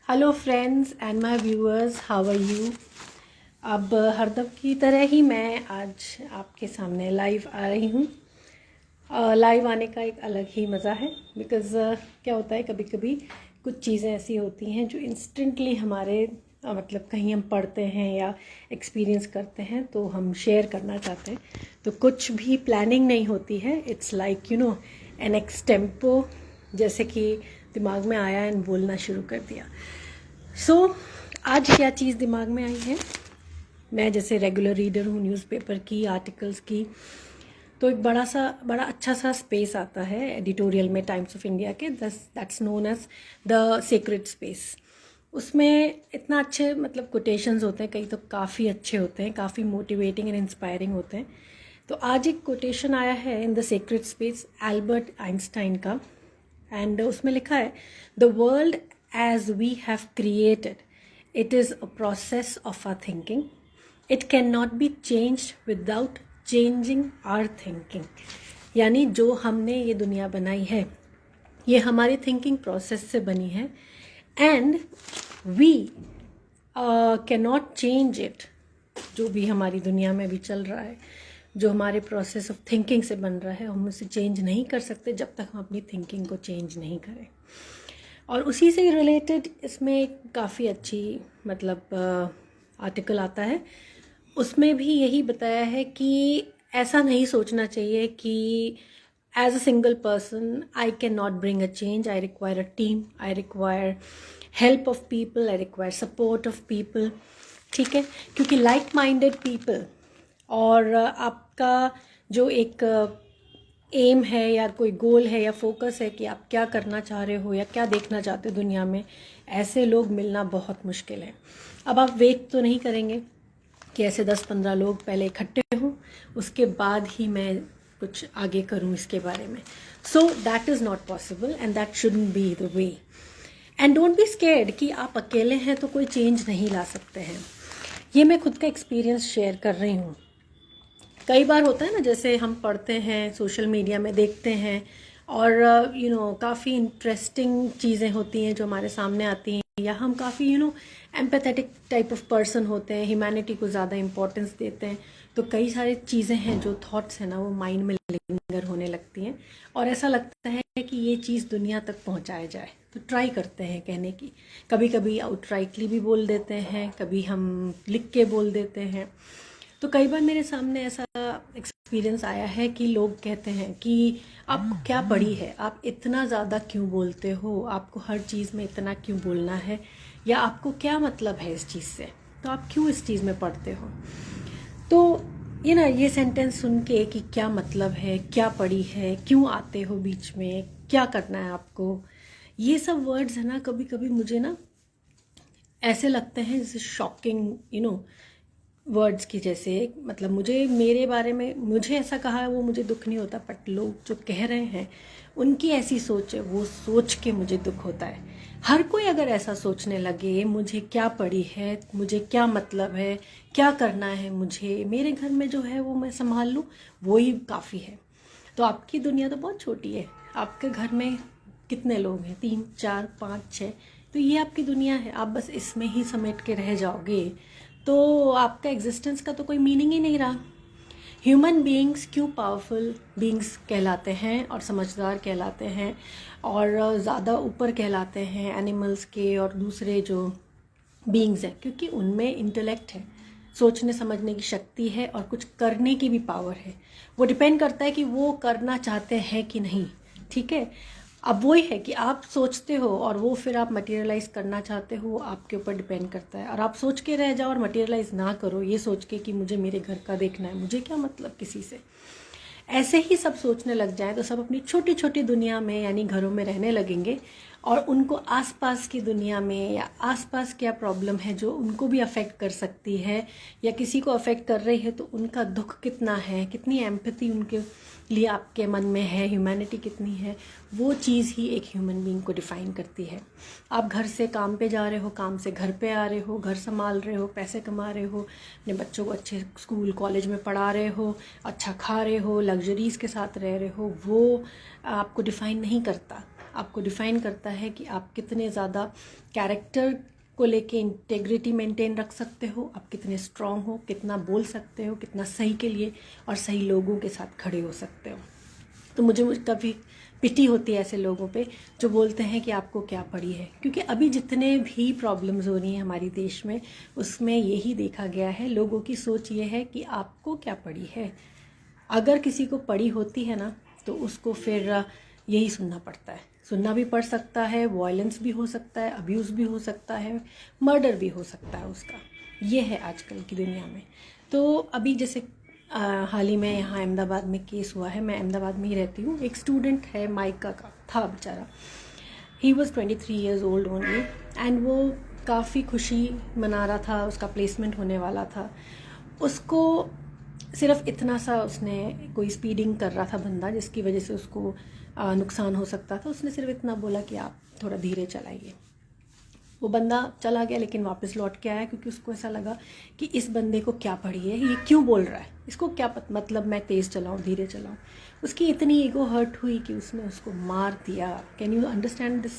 Hello friends and my viewers, how are you. अब हरदम की तरह ही मैं आज आपके सामने लाइव आ रही हूँ। लाइव आने का एक अलग ही मज़ा है बिकॉज़ क्या होता है, कभी कभी कुछ चीज़ें ऐसी होती हैं जो इंस्टेंटली हमारे मतलब कहीं हम पढ़ते हैं या एक्सपीरियंस करते हैं तो हम शेयर करना चाहते हैं। तो कुछ भी प्लानिंग नहीं होती है, इट्स लाइक एन एक्सटेम्पो, जैसे कि दिमाग में आया एंड बोलना शुरू कर दिया। आज क्या चीज़ दिमाग में आई है, मैं जैसे रेगुलर रीडर हूँ न्यूज़पेपर की, आर्टिकल्स की, तो एक बड़ा अच्छा सा स्पेस आता है एडिटोरियल में टाइम्स ऑफ इंडिया के, that's known as the secret space. उसमें इतना अच्छे मतलब कोटेशंस होते हैं, कई तो काफ़ी अच्छे होते हैं, काफ़ी मोटिवेटिंग एंड इंस्पायरिंग होते हैं। तो आज एक कोटेशन आया है in the secret space Albert Einstein का, एंड उसमें लिखा है, the world as we have created it is a process of our thinking, it can not be changed without changing our thinking. यानी जो हमने ये दुनिया बनाई है ये हमारी थिंकिंग प्रोसेस से बनी है, and we can not change it. जो भी हमारी दुनिया में भी चल रहा है, जो हमारे प्रोसेस ऑफ थिंकिंग से बन रहा है, हम उसे चेंज नहीं कर सकते जब तक हम अपनी थिंकिंग को चेंज नहीं करें। और उसी से रिलेटेड इसमें काफ़ी अच्छी मतलब आर्टिकल आता है, उसमें भी यही बताया है कि ऐसा नहीं सोचना चाहिए कि as a single person I can not bring a change, I require a team, I require help of people, I require support of people. ठीक है, क्योंकि लाइक माइंडेड पीपल और आपका जो एक एम है या कोई गोल है या फोकस है कि आप क्या करना चाह रहे हो या क्या देखना चाहते हो दुनिया में, ऐसे लोग मिलना बहुत मुश्किल है। अब आप वेट तो नहीं करेंगे कि ऐसे 10-15 लोग पहले इकट्ठे हों, उसके बाद ही मैं कुछ आगे करूं इसके बारे में। So that is not possible and that shouldn't be the way. And don't be scared कि आप अकेले हैं तो कोई चेंज नहीं ला सकते हैं। ये मैं खुद का एक्सपीरियंस शेयर कर रही हूँ। कई बार होता है ना, जैसे हम पढ़ते हैं, सोशल मीडिया में देखते हैं और काफ़ी इंटरेस्टिंग चीज़ें होती हैं जो हमारे सामने आती हैं, या हम काफ़ी एम्पैथेटिक टाइप ऑफ पर्सन होते हैं, ह्यूमैनिटी को ज़्यादा इंपॉर्टेंस देते हैं। तो कई सारी चीज़ें हैं, जो थॉट्स हैं ना, वो माइंड में लिंगर होने लगती हैं और ऐसा लगता है कि ये चीज़ दुनिया तक पहुंचाया जाए, तो ट्राई करते हैं कहने की। कभी कभी आउटराइटली भी बोल देते हैं, कभी हम लिख के बोल देते हैं। तो कई बार मेरे सामने ऐसा एक्सपीरियंस आया है कि लोग कहते हैं कि आपको क्या पड़ी है, आप इतना ज़्यादा क्यों बोलते हो, आपको हर चीज़ में इतना क्यों बोलना है, या आपको क्या मतलब है इस चीज़ से, तो आप क्यों इस चीज़ में पढ़ते हो। तो ये सेंटेंस सुन के कि क्या मतलब है, क्या पड़ी है, क्यों आते हो बीच में, क्या करना है आपको, ये सब वर्ड्स है ना, कभी कभी मुझे ना ऐसे लगते हैं जैसे शॉकिंग वर्ड्स की जैसे। मतलब मुझे मेरे बारे में मुझे ऐसा कहा है वो मुझे दुख नहीं होता, बट लोग जो कह रहे हैं उनकी ऐसी सोच है, वो सोच के मुझे दुख होता है। हर कोई अगर ऐसा सोचने लगे, मुझे क्या पड़ी है, मुझे क्या मतलब है, क्या करना है, मुझे मेरे घर में जो है वो मैं संभाल लूँ, वो ही काफ़ी है। तो आपकी दुनिया तो बहुत छोटी है, आपके घर में कितने लोग हैं, 3, 4, 5, 6, तो ये आपकी दुनिया है, आप बस इसमें ही समेट के रह जाओगे तो आपका एग्जिस्टेंस का तो कोई मीनिंग ही नहीं रहा। ह्यूमन बीइंग्स क्यों पावरफुल बीइंग्स कहलाते हैं और समझदार कहलाते हैं और ज़्यादा ऊपर कहलाते हैं एनिमल्स के और दूसरे जो बीइंग्स हैं, क्योंकि उनमें इंटेलेक्ट है, सोचने समझने की शक्ति है और कुछ करने की भी पावर है। वो डिपेंड करता है कि वो करना चाहते हैं कि नहीं। ठीक है, अब वही है कि आप सोचते हो और वो फिर आप मटेरियलाइज करना चाहते हो, आपके ऊपर डिपेंड करता है। और आप सोच के रह जाओ और मटेरियलाइज ना करो, ये सोच के कि मुझे मेरे घर का देखना है, मुझे क्या मतलब किसी से, ऐसे ही सब सोचने लग जाएं तो सब अपनी छोटी छोटी दुनिया में यानी घरों में रहने लगेंगे और उनको आसपास की दुनिया में या आसपास क्या प्रॉब्लम है जो उनको भी अफेक्ट कर सकती है या किसी को अफेक्ट कर रही है, तो उनका दुख कितना है, कितनी एम्पैथी उनके लिए आपके मन में है, ह्यूमैनिटी कितनी है, वो चीज़ ही एक ह्यूमन बीइंग को डिफ़ाइन करती है। आप घर से काम पे जा रहे हो, काम से घर पे आ रहे हो, घर संभाल रहे हो, पैसे कमा रहे हो, अपने बच्चों को अच्छे स्कूल कॉलेज में पढ़ा रहे हो, अच्छा खा रहे हो, लग्जरीज़ के साथ रह रहे हो, वो आपको डिफ़ाइन नहीं करता। आपको डिफ़ाइन करता है कि आप कितने ज़्यादा कैरेक्टर को लेके इंटेग्रिटी मेंटेन रख सकते हो, आप कितने स्ट्रांग हो, कितना बोल सकते हो, कितना सही के लिए और सही लोगों के साथ खड़े हो सकते हो। तो मुझे कभी पिटी होती है ऐसे लोगों पे जो बोलते हैं कि आपको क्या पड़ी है, क्योंकि अभी जितने भी प्रॉब्लम्स हो रही हैं हमारे देश में उसमें यही देखा गया है, लोगों की सोच ये है कि आपको क्या पड़ी है। अगर किसी को पड़ी होती है ना तो उसको फिर यही सुनना पड़ता है, सुनना भी पड़ सकता है, वायलेंस भी हो सकता है, अब्यूज़ भी हो सकता है, मर्डर भी हो सकता है उसका। ये है आजकल की दुनिया में। तो अभी जैसे हाल ही में यहाँ अहमदाबाद में केस हुआ है, मैं अहमदाबाद में ही रहती हूँ। एक स्टूडेंट है, माइका का था बेचारा, he was 23 years old only and वो काफ़ी खुशी मना रहा था, उसका प्लेसमेंट होने वाला था। उसको सिर्फ इतना सा, उसने कोई स्पीडिंग कर रहा था बंदा जिसकी वजह से उसको नुकसान हो सकता था, उसने सिर्फ इतना बोला कि आप थोड़ा धीरे चलाइए। वो बंदा चला गया लेकिन वापस लौट के आया, क्योंकि उसको ऐसा लगा कि इस बंदे को क्या पड़ी है, ये क्यों बोल रहा है, इसको क्या मतलब मैं तेज़ चलाऊँ धीरे चलाऊँ। उसकी इतनी ईगो हर्ट हुई कि उसने उसको मार दिया। Can you understand this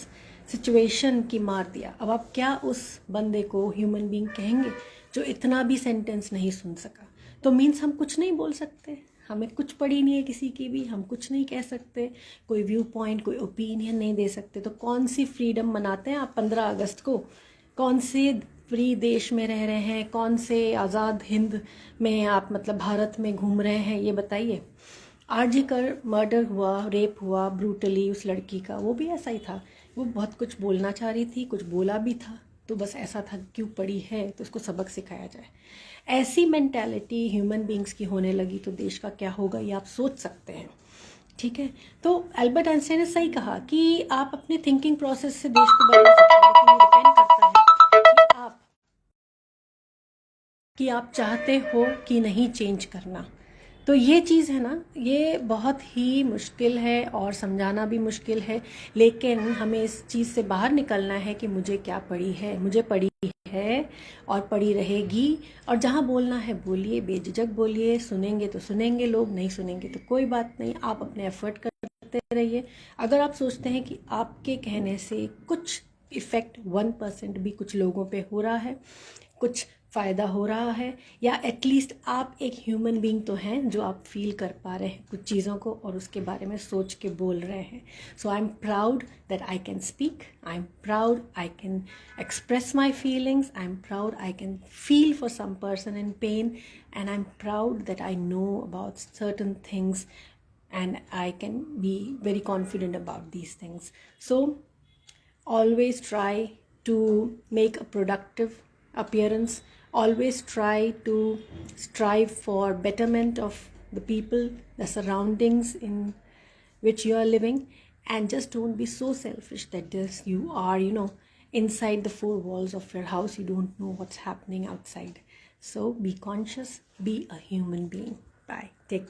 situation कि मार दिया। अब आप क्या उस बंदे को ह्यूमन बीइंग कहेंगे जो इतना भी सेंटेंस नहीं सुन सका। तो मीन्स हम कुछ नहीं बोल सकते, हमें कुछ पड़ी नहीं है किसी की भी, हम कुछ नहीं कह सकते, कोई व्यू पॉइंट, कोई ओपिनियन नहीं दे सकते। तो कौन सी फ्रीडम मनाते हैं आप 15 अगस्त को? कौन से फ्री देश में रह रहे हैं, कौन से आज़ाद हिंद में आप मतलब भारत में घूम रहे हैं, ये बताइए। आरजी कर मर्डर हुआ, रेप हुआ ब्रूटली उस लड़की का, वो भी ऐसा ही था। वो बहुत कुछ बोलना चाह रही थी, कुछ बोला भी था, तो बस ऐसा था क्यों पड़ी है तो उसको सबक सिखाया जाए। ऐसी मेंटालिटी ह्यूमन बींग्स की होने लगी तो देश का क्या होगा ये आप सोच सकते हैं। ठीक है, तो एल्बर्ट आइंस्टाइन ने सही कहा कि आप अपने थिंकिंग प्रोसेस से देश को बदल सकते हैं, लेकिन ये डिपेंड करता है कि आप चाहते हो कि नहीं चेंज करना। तो ये चीज़ है ना, ये बहुत ही मुश्किल है और समझाना भी मुश्किल है, लेकिन हमें इस चीज़ से बाहर निकलना है कि मुझे क्या पड़ी है, मुझे पड़ी है और पड़ी रहेगी। और जहाँ बोलना है बोलिए, बेझिझक बोलिए, सुनेंगे तो सुनेंगे लोग, नहीं सुनेंगे तो कोई बात नहीं, आप अपने एफर्ट करते रहिए। अगर आप सोचते हैं कि आपके कहने से कुछ इफ़ेक्ट 1% भी कुछ लोगों पे हो रहा है, कुछ फ़ायदा हो रहा है, या एटलीस्ट आप एक ह्यूमन बीइंग तो हैं जो आप फील कर पा रहे हैं कुछ चीज़ों को और उसके बारे में सोच के बोल रहे हैं। So I am proud that I can speak, I am proud I can express my feelings, I am proud I can feel for some person in pain, and I am proud that I know about certain things and I can be very confident about these things. So always try to make a productive appearance, always try to strive for betterment of the people, the surroundings in which you are living, and just don't be so selfish that you are, inside the four walls of your house, you don't know what's happening outside. So be conscious, be a human being. Bye, take care.